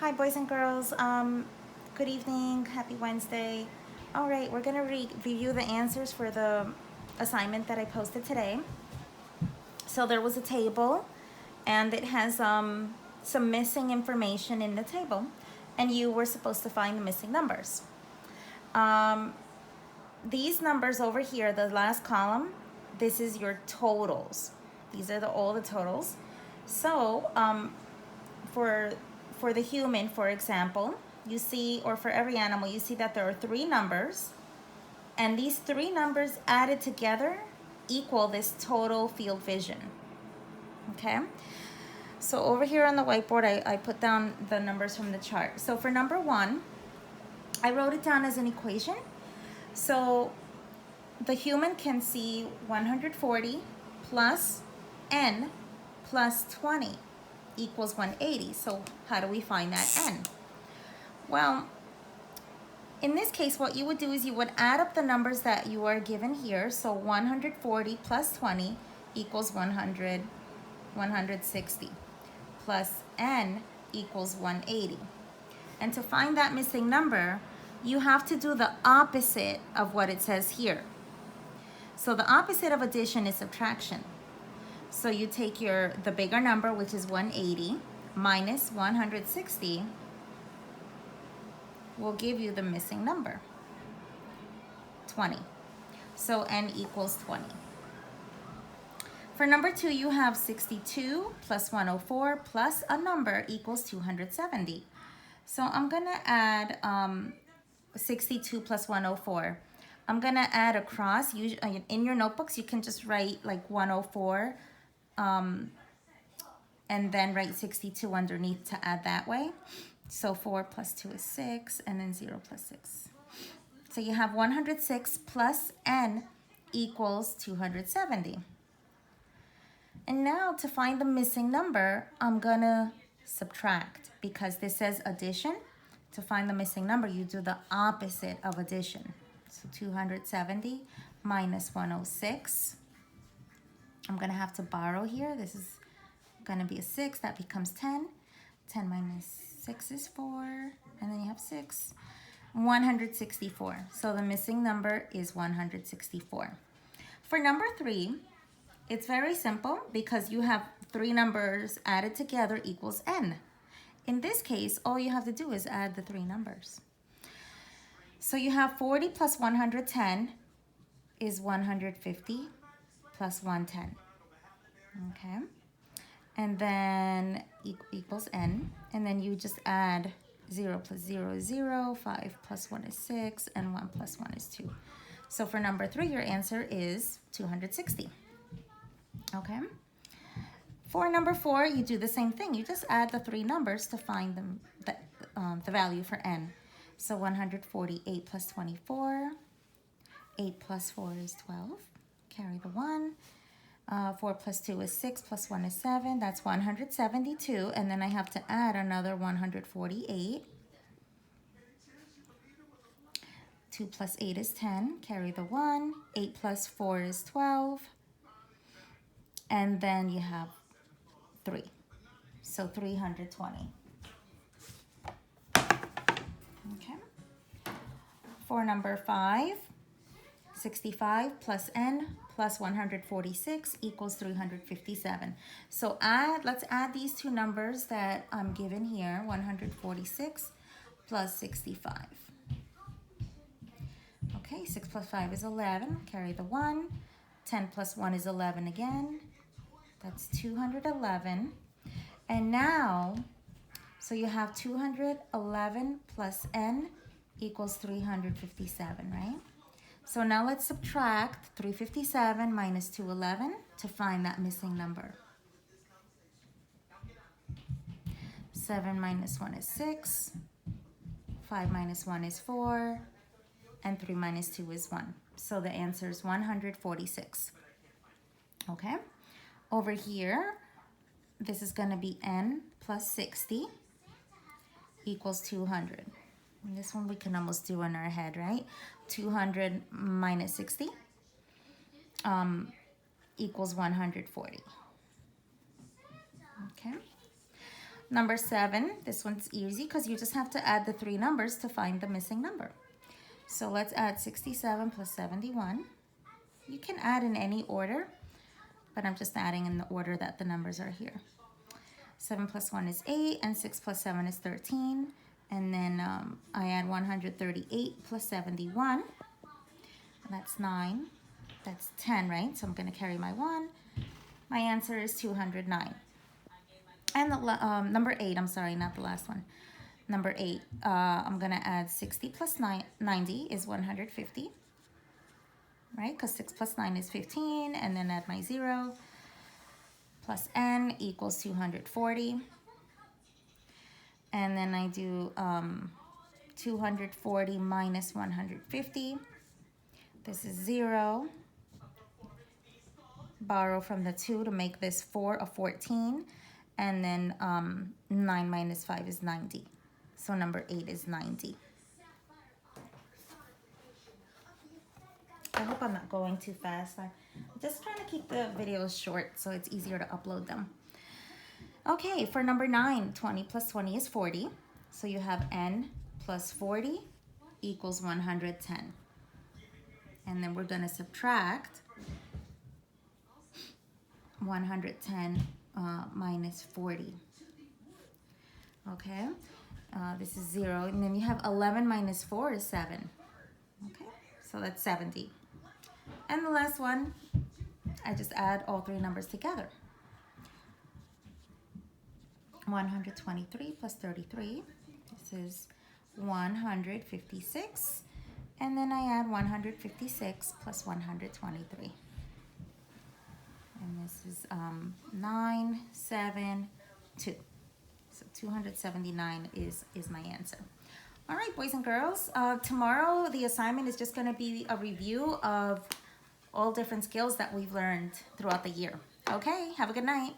Hi, boys and girls. Good evening. Happy Wednesday. All right, we're going to review the answers for the assignment that I posted today. So there was a table, and it has some missing information in the table, and you were supposed to find the missing numbers. These numbers over here, the last column, this is your totals. These are all the totals. So for the human, for example, you see, or for every animal, you see that there are three numbers, and these three numbers added together equal this total field vision. Okay, so over here on the whiteboard, I put down the numbers from the chart. So for number one, I wrote it down as an equation. So the human can see 140 plus n plus 20 equals 180. So how do we find that n? Well, in this case, what you would do is you would add up the numbers that you are given here. So 140 plus 20 equals 160, plus n equals 180. And to find that missing number, you have to do the opposite of what it says here. So the opposite of addition is subtraction. So you take the bigger number, which is 180, minus 160, will give you the missing number, 20. So n equals 20. For number two, you have 62 plus 104 plus a number equals 270. So I'm gonna add 62 plus 104. I'm gonna add across. In your notebooks, you can just write like 104 and then write 62 underneath to add that way. So 4 plus 2 is 6, and then 0 plus 6. So you have 106 plus n equals 270. And now to find the missing number, I'm gonna subtract, because this says addition. To find the missing number, you do the opposite of addition. So 270 minus 106. I'm gonna have to borrow here. This is gonna be a 6, that becomes 10. 10 minus 6 is 4, and then you have 6. 164. So the missing number is 164. For number three, it's very simple because you have three numbers added together equals n. In this case, all you have to do is add the three numbers. So you have 40 plus 110 is 150 plus 110. Okay. And then equals n. And then you just add 0 plus 0 is 0, 5 plus 1 is 6, and 1 plus 1 is 2. So for number three, your answer is 260. Okay. For number four, you do the same thing. You just add the three numbers to find the value for n. So 148 plus 24, 8 plus 4 is 12, carry the 1. 4 plus 2 is 6, plus 1 is 7, that's 172, and then I have to add another 148. 2 plus 8 is 10, carry the 1. 8 plus 4 is 12, and then you have 3, so 320. Okay. For number 5, 65 plus n plus 146 equals 357. So let's add these two numbers that I'm given here, 146 plus 65. Okay, 6 plus 5 is 11, carry the 1. 10 plus 1 is 11 again. That's 211. And now, so you have 211 plus n equals 357, right? So now let's subtract 357 minus 211 to find that missing number. 7 minus 1 is 6, 5 minus 1 is 4, and 3 minus 2 is 1. So the answer is 146. Okay? Over here, this is going to be n plus 60 equals 200. And this one we can almost do in our head, right? 200 minus 60 equals 140. Okay. Number 7, this one's easy because you just have to add the 3 numbers to find the missing number. So let's add 67 plus 71. You can add in any order, but I'm just adding in the order that the numbers are here. 7 plus 1 is 8, and 6 plus 7 is 13. And then I add 138 plus 71. That's 9. That's 10, right? So I'm going to carry my 1. My answer is 209. And the number 8, I'm sorry, not the last one. Number 8, I'm going to add 60 plus 90 is 150. Right? Because 6 plus 9 is 15. And then add my 0. Plus n equals 240. And then I do 240 minus 150. This is 0. Borrow from the 2 to make this 4 a 14. And then 9 minus 5 is 90. So number 8 is 90. I hope I'm not going too fast. I'm just trying to keep the videos short so it's easier to upload them. Okay, for number 9, 20 plus 20 is 40. So you have n plus 40 equals 110. And then we're going to subtract 110 minus 40. Okay, this is 0. And then you have 11 minus 4 is 7. Okay, so that's 70. And the last one, I just add all 3 numbers together. 123 plus 33, this is 156. And then I add 156 plus 123. And this is 972. So 279 is my answer. All right, boys and girls. Tomorrow, the assignment is just going to be a review of all different skills that we've learned throughout the year. Okay, have a good night.